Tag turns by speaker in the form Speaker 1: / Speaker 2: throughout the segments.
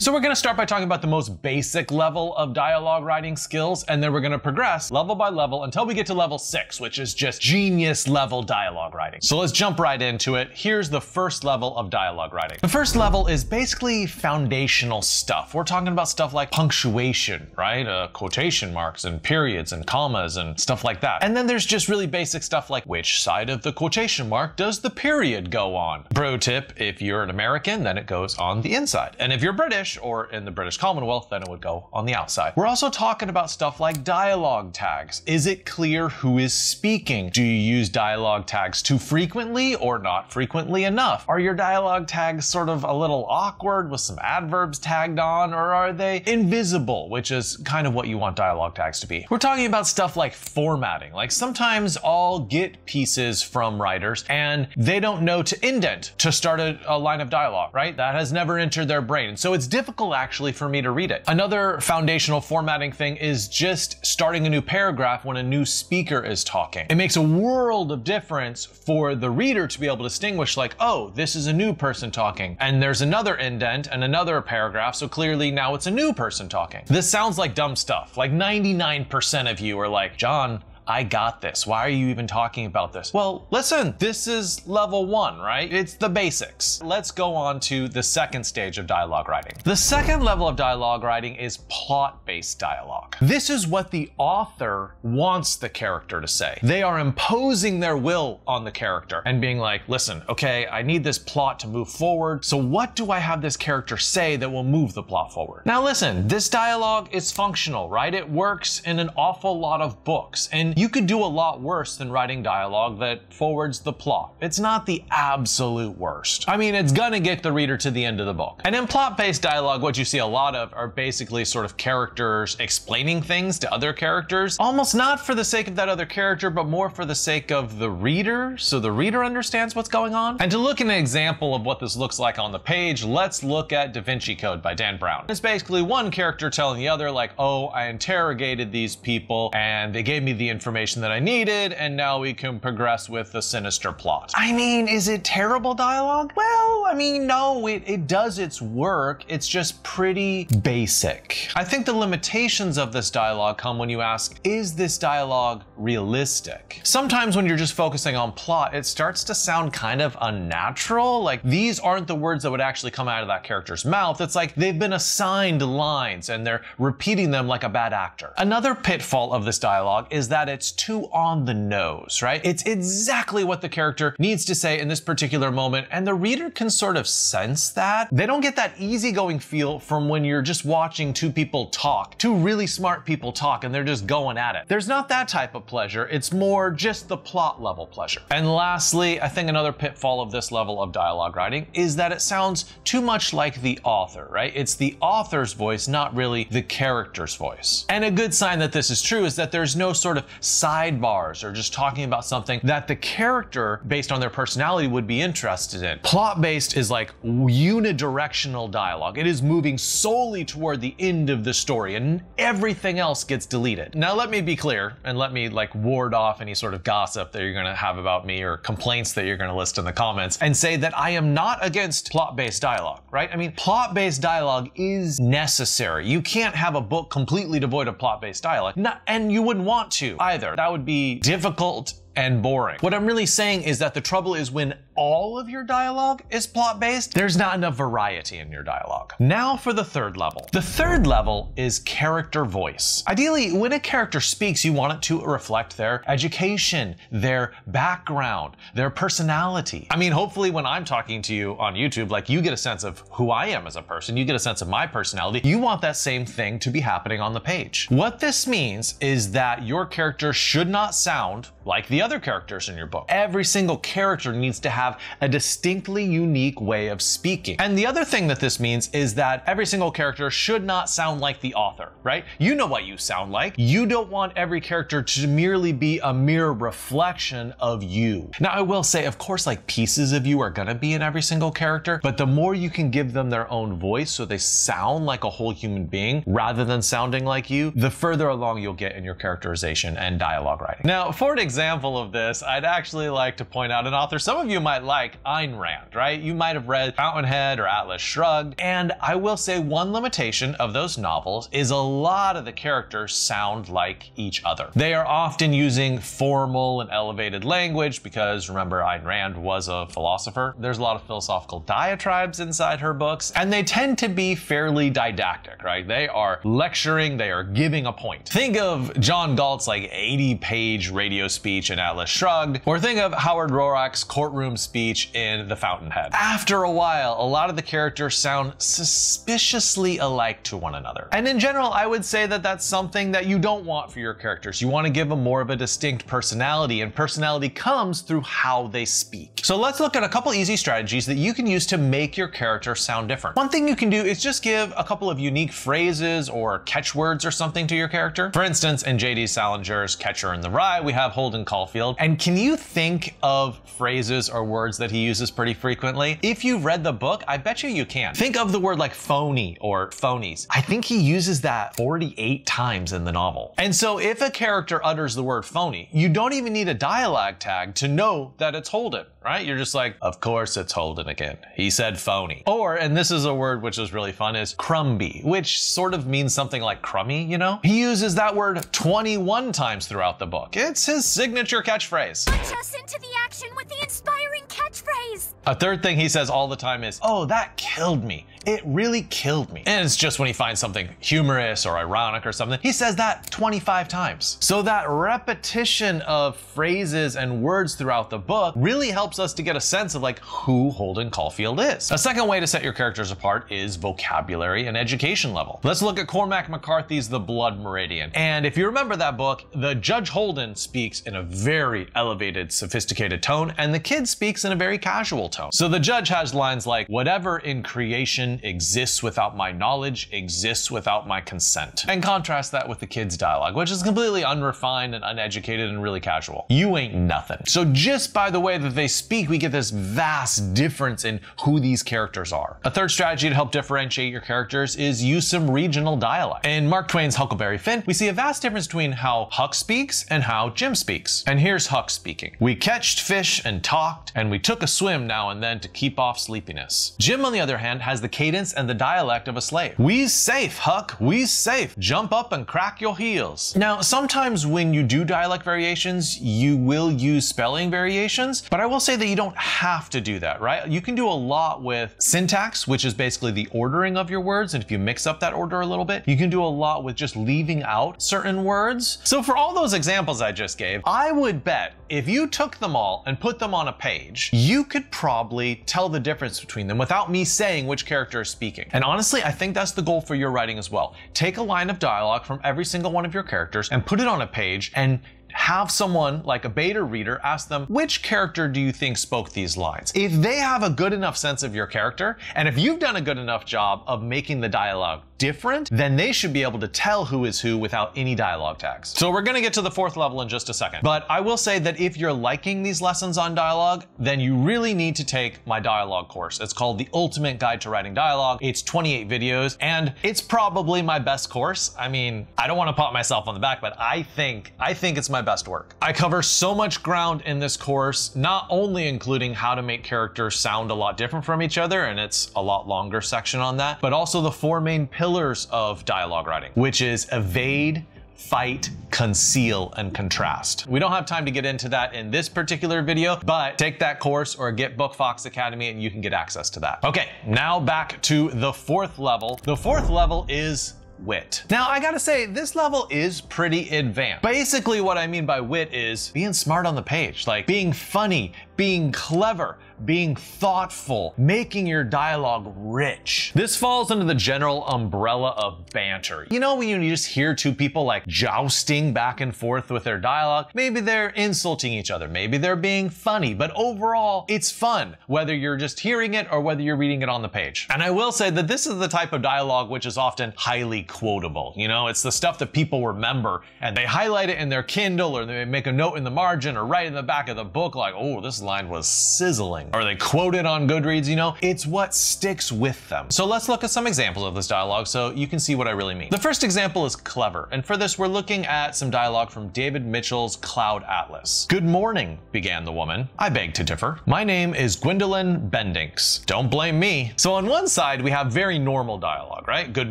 Speaker 1: So we're gonna start by talking about the most basic level of dialogue writing skills, and then we're gonna progress level by level until we get to level 6, which is just genius level dialogue writing. So let's jump right into it. Here's the first level of dialogue writing. The first level is basically foundational stuff. We're talking about stuff like punctuation, right? Quotation marks and periods and commas and stuff like that. And then there's just really basic stuff like which side of the quotation mark does the period go on? Pro tip, if you're an American, then it goes on the inside. And if you're British or in the British Commonwealth, then it would go on the outside. We're also talking about stuff like dialogue tags. Is it clear who is speaking? Do you use dialogue tags too frequently or not frequently enough? Are your dialogue tags sort of a little awkward with some adverbs tagged on, or are they invisible, which is kind of what you want dialogue tags to be? We're talking about stuff like formatting. Like sometimes I'll get pieces from writers and they don't know to indent to start a line of dialogue, right? That has never entered their brain. And so it's difficult actually for me to read it. Another foundational formatting thing is just starting a new paragraph when a new speaker is talking. It makes a world of difference for the reader to be able to distinguish like, oh, this is a new person talking. And there's another indent and another paragraph, so clearly now it's a new person talking. This sounds like dumb stuff. Like 99% of you are like, John, I got this. Why are you even talking about this? Well, listen, this is level 1, right? It's the basics. Let's go on to the second stage of dialogue writing. The second level of dialogue writing is plot-based dialogue. This is what the author wants the character to say. They are imposing their will on the character and being like, listen, okay, I need this plot to move forward. So what do I have this character say that will move the plot forward? Now listen, this dialogue is functional, right? It works in an awful lot of books, and you could do a lot worse than writing dialogue that forwards the plot. It's not the absolute worst. I mean, it's gonna get the reader to the end of the book. And in plot-based dialogue, what you see a lot of are basically sort of characters explaining things to other characters, almost not for the sake of that other character, but more for the sake of the reader, so the reader understands what's going on. And to look at an example of what this looks like on the page, let's look at Da Vinci Code by Dan Brown. It's basically one character telling the other like, oh, I interrogated these people and they gave me the information that I needed, and now we can progress with a sinister plot. I mean, is it terrible dialogue? Well, I mean, no, it does its work. It's just pretty basic. I think the limitations of this dialogue come when you ask, is this dialogue realistic? Sometimes when you're just focusing on plot, it starts to sound kind of unnatural. Like these aren't the words that would actually come out of that character's mouth. It's like they've been assigned lines and they're repeating them like a bad actor. Another pitfall of this dialogue is that it's too on the nose, right? It's exactly what the character needs to say in this particular moment, and the reader can sort of sense that. They don't get that easygoing feel from when you're just watching two people talk, two really smart people talk, and they're just going at it. There's not that type of pleasure. It's more just the plot level pleasure. And lastly, I think another pitfall of this level of dialogue writing is that it sounds too much like the author, right? It's the author's voice, not really the character's voice. And a good sign that this is true is that there's no sort of sidebars or just talking about something that the character, based on their personality, would be interested in. Plot-based is like unidirectional dialogue. It is moving solely toward the end of the story and everything else gets deleted. Now let me be clear and let me like ward off any sort of gossip that you're gonna have about me or complaints that you're gonna list in the comments and say that I am not against plot-based dialogue, right? I mean, plot-based dialogue is necessary. You can't have a book completely devoid of plot-based dialogue, and you wouldn't want to either. That would be difficult and boring. What I'm really saying is that the trouble is when all of your dialogue is plot-based, there's not enough variety in your dialogue. Now for the third level. The third level is character voice. Ideally, when a character speaks, you want it to reflect their education, their background, their personality. I mean, hopefully when I'm talking to you on YouTube, like you get a sense of who I am as a person, you get a sense of my personality. You want that same thing to be happening on the page. What this means is that your character should not sound like the other characters in your book. Every single character needs to have a distinctly unique way of speaking. And the other thing that this means is that every single character should not sound like the author, right? You know what you sound like. You don't want every character to merely be a mere reflection of you. Now, I will say, of course, like pieces of you are gonna be in every single character, but the more you can give them their own voice so they sound like a whole human being rather than sounding like you, the further along you'll get in your characterization and dialogue writing. Now, for an example example of this, I'd actually like to point out an author some of you might like, Ayn Rand, right? You might have read Fountainhead or Atlas Shrugged, and I will say one limitation of those novels is a lot of the characters sound like each other. They are often using formal and elevated language because, remember, Ayn Rand was a philosopher. There's a lot of philosophical diatribes inside her books, and they tend to be fairly didactic, right? They are lecturing, they are giving a point. Think of John Galt's like 80-page radio speech in Atlas Shrugged, or think of Howard Roark's courtroom speech in The Fountainhead. After a while, a lot of the characters sound suspiciously alike to one another. And in general, I would say that that's something that you don't want for your characters. You want to give them more of a distinct personality, and personality comes through how they speak. So let's look at a couple easy strategies that you can use to make your character sound different. One thing you can do is just give a couple of unique phrases or catchwords or something to your character. For instance, in J.D. Salinger's Catcher in the Rye, we have Holden Caulfield. And can you think of phrases or words that he uses pretty frequently? If you've read the book, I bet you can. Think of the word like phony or phonies. I think he uses that 48 times in the novel. And so if a character utters the word phony, you don't even need a dialogue tag to know that it's Holden, right? You're just like, of course it's Holden again. He said phony. Or, and this is a word which is really fun, is crumby, which sort of means something like crummy, you know? He uses that word 21 times throughout the book. It's his signature catchphrase.
Speaker 2: Launch us into the action with the inspiring catchphrase.
Speaker 1: A third thing he says all the time is, oh, that killed me. It really killed me. And it's just when he finds something humorous or ironic or something, he says that 25 times. So that repetition of phrases and words throughout the book really helps us to get a sense of like who Holden Caulfield is. A second way to set your characters apart is vocabulary and education level. Let's look at Cormac McCarthy's The Blood Meridian. And if you remember that book, the Judge Holden speaks in a very elevated, sophisticated tone, and the kid speaks in a very casual tone. So the judge has lines like, whatever in creation exists without my knowledge exists without my consent. And contrast that with the kid's dialogue, which is completely unrefined and uneducated and really casual. You ain't nothing. So just by the way that they speak, we get this vast difference in who these characters are. A third strategy to help differentiate your characters is use some regional dialect. In Mark Twain's Huckleberry Finn, we see a vast difference between how Huck speaks and how Jim speaks. And here's Huck speaking. We catched fish and talked, and we took a swim now and then to keep off sleepiness. Jim, on the other hand, has the cadence and the dialect of a slave. We's safe, Huck, we's safe. Jump up and crack your heels. Now, sometimes when you do dialect variations, you will use spelling variations, but I will say that you don't have to do that, right? You can do a lot with syntax, which is basically the ordering of your words, and if you mix up that order a little bit, you can do a lot with just leaving out certain words. So for all those examples I just gave, I would bet if you took them all and put them on a page, you could probably tell the difference between them without me saying which character is speaking. And honestly, I think that's the goal for your writing as well. Take a line of dialogue from every single one of your characters and put it on a page and have someone like a beta reader ask them, which character do you think spoke these lines? If they have a good enough sense of your character, and if you've done a good enough job of making the dialogue different, then they should be able to tell who is who without any dialogue tags. So we're gonna get to the fourth level in just a second. But I will say that if you're liking these lessons on dialogue, then you really need to take my dialogue course. It's called The Ultimate Guide to Writing Dialogue. It's 28 videos, and it's probably my best course. I mean, I don't wanna pat myself on the back, but I think it's my best work. I cover so much ground in this course, not only including how to make characters sound a lot different from each other, and it's a lot longer section on that, but also the four main pillars of dialogue writing, which is evade, fight, conceal, and contrast. We don't have time to get into that in this particular video, but take that course or get BOOKFOX Academy and you can get access to that. Okay, now back to the fourth level. The fourth level is wit. Now, I gotta say, this level is pretty advanced. Basically, what I mean by wit is being smart on the page, like being funny, being clever, being thoughtful, making your dialogue rich. This falls under the general umbrella of banter. You know, when you just hear two people like jousting back and forth with their dialogue, maybe they're insulting each other, maybe they're being funny, but overall, it's fun, whether you're just hearing it or whether you're reading it on the page. And I will say that this is the type of dialogue which is often highly quotable. You know, it's the stuff that people remember and they highlight it in their Kindle or they make a note in the margin or right in the back of the book like, oh, this line was sizzling. something, or they quote it on Goodreads, you know, it's what sticks with them. So let's look at some examples of this dialogue so you can see what I really mean. The first example is clever, and for this we're looking at some dialogue from David Mitchell's Cloud Atlas. "Good morning," began the woman. "I beg to differ. My name is Gwendolyn Bendinks. Don't blame me." So on one side we have very normal dialogue, right? Good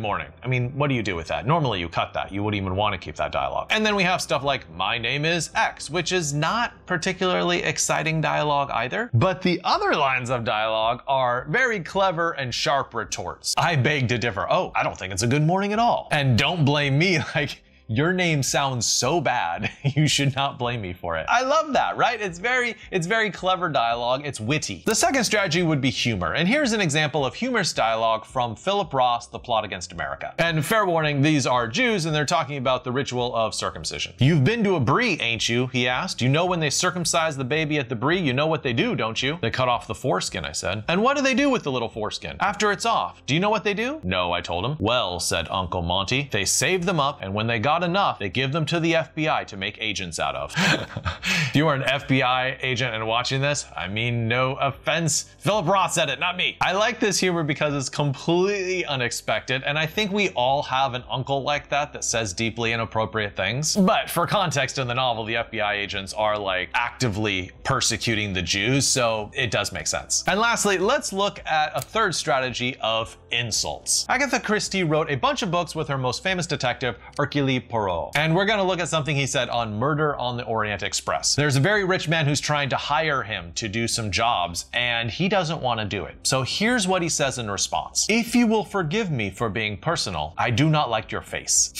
Speaker 1: morning. I mean, what do you do with that? Normally you cut that. You wouldn't even want to keep that dialogue. And then we have stuff like, "My name is X," which is not particularly exciting dialogue either. But the other lines of dialogue are very clever and sharp retorts. "I beg to differ. Oh, I don't think it's a good morning at all." And "Don't blame me," like, your name sounds so bad, you should not blame me for it. I love that, right? It's very clever dialogue, it's witty. The second strategy would be humor, and here's an example of humorous dialogue from Philip Roth's The Plot Against America. And fair warning, these are Jews and they're talking about the ritual of circumcision. "You've been to a brie, ain't you?" he asked. "You know when they circumcise the baby at the brie, you know what they do, don't you?" "They cut off the foreskin," I said. "And what do they do with the little foreskin after it's off? Do you know what they do?" "No," I told him. "Well," said Uncle Monty, "they save them up, and when they got enough, they give them to the FBI to make agents out of." If you are an FBI agent and watching this, I mean, no offense. Philip Roth said it, not me. I like this humor because it's completely unexpected, and I think we all have an uncle like that says deeply inappropriate things. But for context in the novel, the FBI agents are like actively persecuting the Jews, so it does make sense. And lastly, let's look at a third strategy of insults. Agatha Christie wrote a bunch of books with her most famous detective, Hercule Poirot. And we're gonna look at something he said on Murder on the Orient Express. There's a very rich man who's trying to hire him to do some jobs, and he doesn't want to do it. So here's what he says in response. "If you will forgive me for being personal, I do not like your face."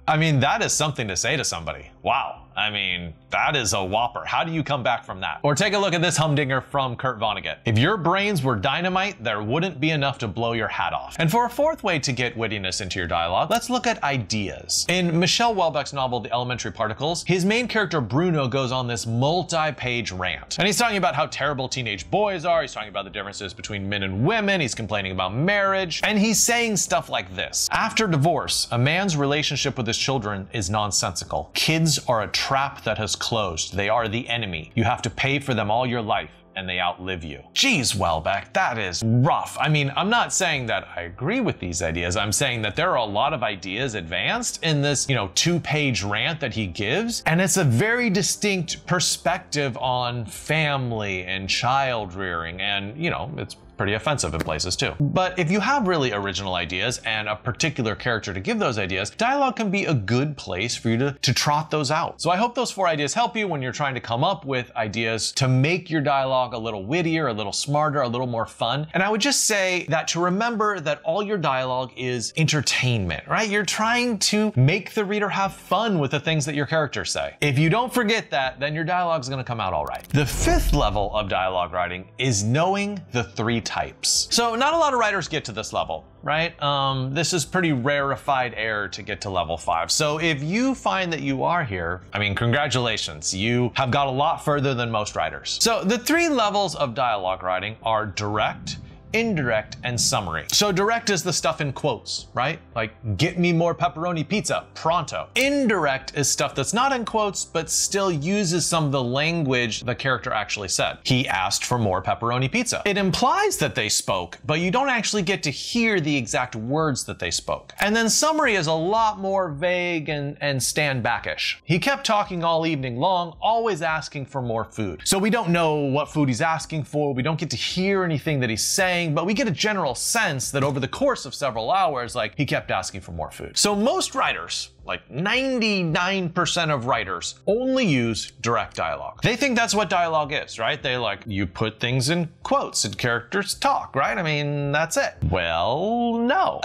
Speaker 1: I mean, that is something to say to somebody. Wow. I mean, that is a whopper. How do you come back from that? Or take a look at this humdinger from Kurt Vonnegut. "If your brains were dynamite, there wouldn't be enough to blow your hat off." And for a fourth way to get wittiness into your dialogue, let's look at ideas. In Michelle Houellebecq's novel, The Elementary Particles, his main character Bruno goes on this multi-page rant. And he's talking about how terrible teenage boys are. He's talking about the differences between men and women. He's complaining about marriage. And he's saying stuff like this. "After divorce, a man's relationship with his children is nonsensical. Kids are a trap that has closed. They are the enemy. You have to pay for them all your life, and they outlive you." Geez, Houellebecq, that is rough. I mean, I'm not saying that I agree with these ideas. I'm saying that there are a lot of ideas advanced in this, 2-page rant that he gives. And it's a very distinct perspective on family and child rearing. And, it's pretty offensive in places too. But if you have really original ideas and a particular character to give those ideas, dialogue can be a good place for you to trot those out. So I hope those 4 ideas help you when you're trying to come up with ideas to make your dialogue a little wittier, a little smarter, a little more fun. And I would just say that to remember that all your dialogue is entertainment, right? You're trying to make the reader have fun with the things that your characters say. If you don't forget that, then your dialogue's gonna come out all right. The 5th level of dialogue writing is knowing the 3 types. So not a lot of writers get to this level, right? This is pretty rarefied air to get to level 5. So if you find that you are here, I mean, congratulations, you have got a lot further than most writers. So the 3 levels of dialogue writing are direct, indirect, and summary. So direct is the stuff in quotes, right? Like, "Get me more pepperoni pizza, pronto." Indirect is stuff that's not in quotes, but still uses some of the language the character actually said. "He asked for more pepperoni pizza." It implies that they spoke, but you don't actually get to hear the exact words that they spoke. And then summary is a lot more vague and stand backish. "He kept talking all evening long, always asking for more food." So we don't know what food he's asking for. We don't get to hear anything that he's saying, but we get a general sense that over the course of several hours, he kept asking for more food. So most writers, like 99% of writers, only use direct dialogue. They think that's what dialogue is, right? They you put things in quotes and characters talk, right? I mean, that's it. Well, no.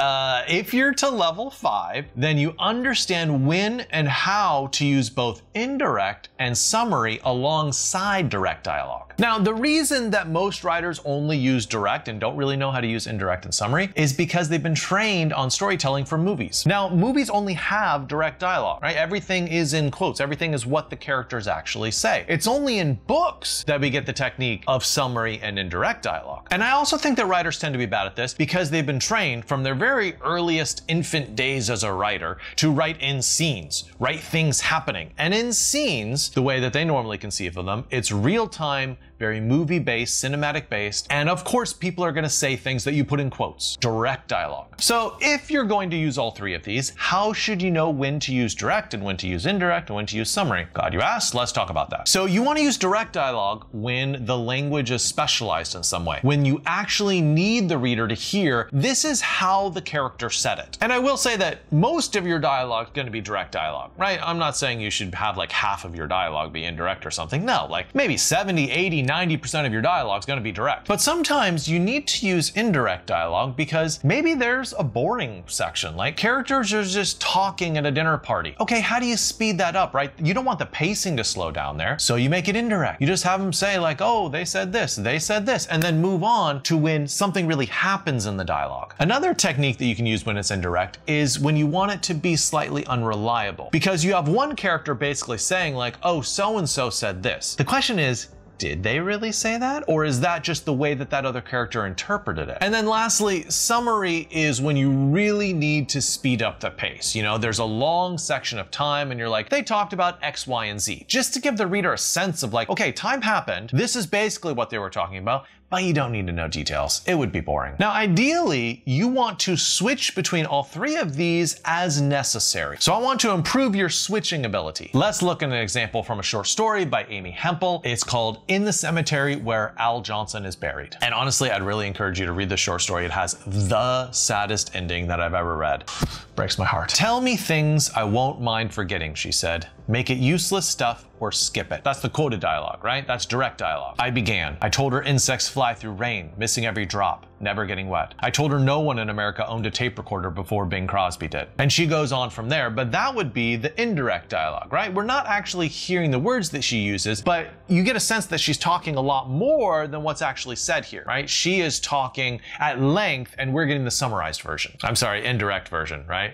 Speaker 1: If you're to level 5, then you understand when and how to use both indirect and summary alongside direct dialogue. Now, the reason that most writers only use direct and don't really know how to use indirect and summary is because they've been trained on storytelling for movies. Now, movies only have direct dialogue, right? Everything is in quotes. Everything is what the characters actually say. It's only in books that we get the technique of summary and indirect dialogue. And I also think that writers tend to be bad at this because they've been trained from their very earliest infant days as a writer to write in scenes, write things happening. And in scenes, the way that they normally conceive of them, it's real time, very movie-based, cinematic-based, and of course people are going to say things that you put in quotes. Direct dialogue. So if you're going to use all three of these, how should you know when to use direct and when to use indirect and when to use summary? Glad you asked, let's talk about that. So you want to use direct dialogue when the language is specialized in some way, when you actually need the reader to hear, this is how the character said it. And I will say that most of your dialogue is going to be direct dialogue, right? I'm not saying you should have like half of your dialogue be indirect or something. No, like maybe 70, 80, 90% of your dialogue is going to be direct. But sometimes you need to use indirect dialogue because maybe there's a boring section, like characters are just talking at a dinner party. Okay, how do you speed that up, right? You don't want the pacing to slow down there, so you make it indirect. You just have them say like, oh, they said this, and then move on to when something really happens in the dialogue. Another technique that you can use when it's indirect is when you want it to be slightly unreliable, because you have one character basically saying like, oh, so-and-so said this. The question is, did they really say that? Or is that just the way that that other character interpreted it? And then lastly, summary is when you really need to speed up the pace. You know, there's a long section of time and you're like, they talked about X, Y, and Z, just to give the reader a sense of like, okay, time happened. This is basically what they were talking about, but you don't need to know details. It would be boring. Now, ideally, you want to switch between all three of these as necessary. So I want to improve your switching ability. Let's look at an example from a short story by Amy Hempel. It's called In the Cemetery Where Al Johnson is Buried. And honestly, I'd really encourage you to read this short story. It has the saddest ending that I've ever read. Breaks my heart. Tell me things I won't mind forgetting, she said. Make it useless stuff or skip it. That's the quoted dialogue, right? That's direct dialogue. I began. I told her insects fly through rain, missing every drop, never getting wet. I told her no one in America owned a tape recorder before Bing Crosby did. And she goes on from there, but that would be the indirect dialogue, right? We're not actually hearing the words that she uses, but you get a sense that she's talking a lot more than what's actually said here, right? She is talking at length and we're getting the summarized version. I'm sorry, indirect version, right?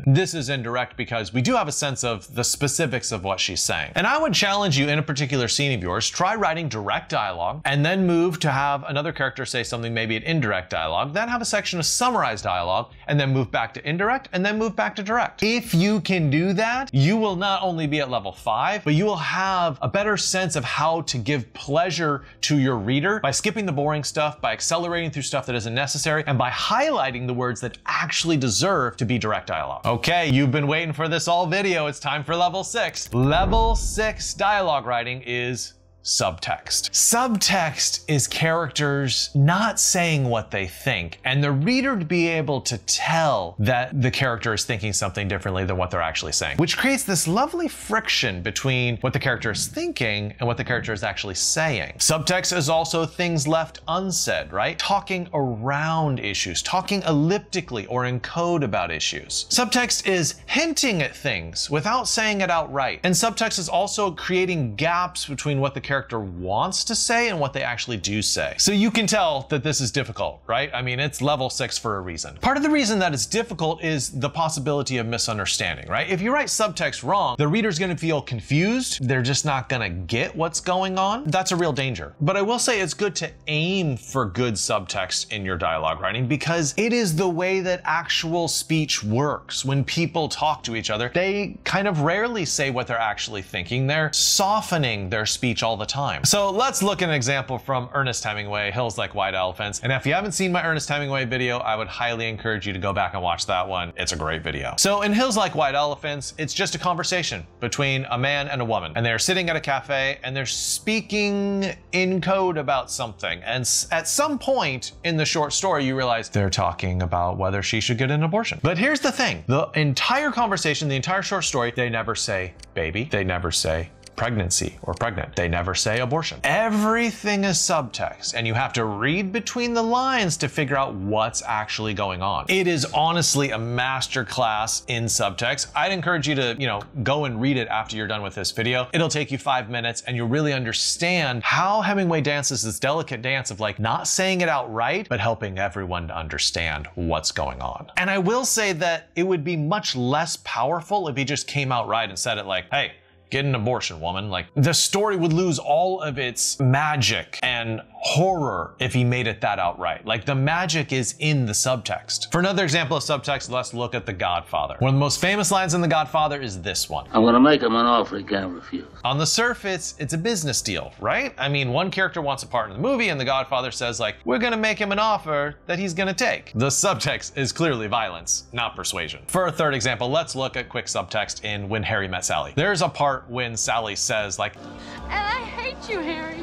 Speaker 1: This is indirect because we do have a sense of the specifics of what she's saying. And I would challenge you in a particular scene of yours, try writing direct dialogue and then move to have another character say something, maybe an indirect dialogue, then have a section of summarized dialogue and then move back to indirect and then move back to direct. If you can do that, you will not only be at level 5, but you will have a better sense of how to give pleasure to your reader by skipping the boring stuff, by accelerating through stuff that isn't necessary, and by highlighting the words that actually deserve to be direct dialogue. Okay, you've been waiting for this all video. It's time for level 6. Level 6 dialogue writing is subtext. Subtext is characters not saying what they think, and the reader to be able to tell that the character is thinking something differently than what they're actually saying, which creates this lovely friction between what the character is thinking and what the character is actually saying. Subtext is also things left unsaid, right? Talking around issues, talking elliptically or in code about issues. Subtext is hinting at things without saying it outright. And subtext is also creating gaps between what the character wants to say and what they actually do say. So you can tell that this is difficult, right? I mean, it's level 6 for a reason. Part of the reason that it's difficult is the possibility of misunderstanding, right? If you write subtext wrong, the reader's gonna feel confused. They're just not gonna get what's going on. That's a real danger. But I will say it's good to aim for good subtext in your dialogue writing because it is the way that actual speech works. When people talk to each other, they kind of rarely say what they're actually thinking. They're softening their speech all the time. So let's look at an example from Ernest Hemingway, Hills Like White Elephants. And if you haven't seen my Ernest Hemingway video, I would highly encourage you to go back and watch that one. It's a great video. So in Hills Like White Elephants, it's just a conversation between a man and a woman. And they're sitting at a cafe and they're speaking in code about something. And at some point in the short story, you realize they're talking about whether she should get an abortion. But here's the thing, the entire conversation, the entire short story, they never say baby, they never say pregnancy or pregnant. They never say abortion. Everything is subtext and you have to read between the lines to figure out what's actually going on. It is honestly a masterclass in subtext. I'd encourage you to, go and read it after you're done with this video. It'll take you 5 minutes and you'll really understand how Hemingway dances this delicate dance of like not saying it outright, but helping everyone to understand what's going on. And I will say that it would be much less powerful if he just came out right and said it like, hey, get an abortion, woman. Like, the story would lose all of its magic and horror if he made it that outright. Like, the magic is in the subtext. For another example of subtext, let's look at The Godfather. One of the most famous lines in The Godfather is this one.
Speaker 3: I'm gonna make him an offer he can't refuse.
Speaker 1: On the surface, it's a business deal, right? I mean, one character wants a part in the movie and The Godfather says, like, we're gonna make him an offer that he's gonna take. The subtext is clearly violence, not persuasion. For a third example, let's look at quick subtext in When Harry Met Sally. There's a part when Sally says, like,
Speaker 4: and I hate you, Harry.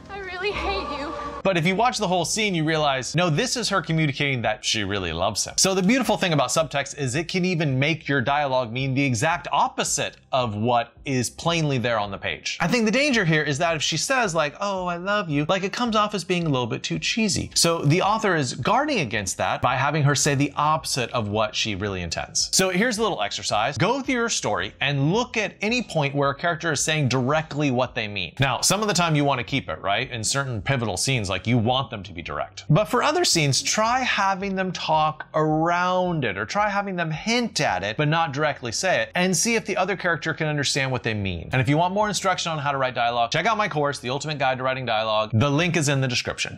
Speaker 4: I really hate you.
Speaker 1: But if you watch the whole scene, you realize, no, this is her communicating that she really loves him. So the beautiful thing about subtext is it can even make your dialogue mean the exact opposite of what is plainly there on the page. I think the danger here is that if she says, like, oh, I love you, like, it comes off as being a little bit too cheesy. So the author is guarding against that by having her say the opposite of what she really intends. So here's a little exercise. Go through your story and look at any point where a character is saying directly what they mean. Now, some of the time you want to keep it, right? In certain pivotal scenes, like, you want them to be direct. But for other scenes, try having them talk around it, or try having them hint at it, but not directly say it, and see if the other character can understand what they mean. And if you want more instruction on how to write dialogue, check out my course, The Ultimate Guide to Writing Dialogue. The link is in the description.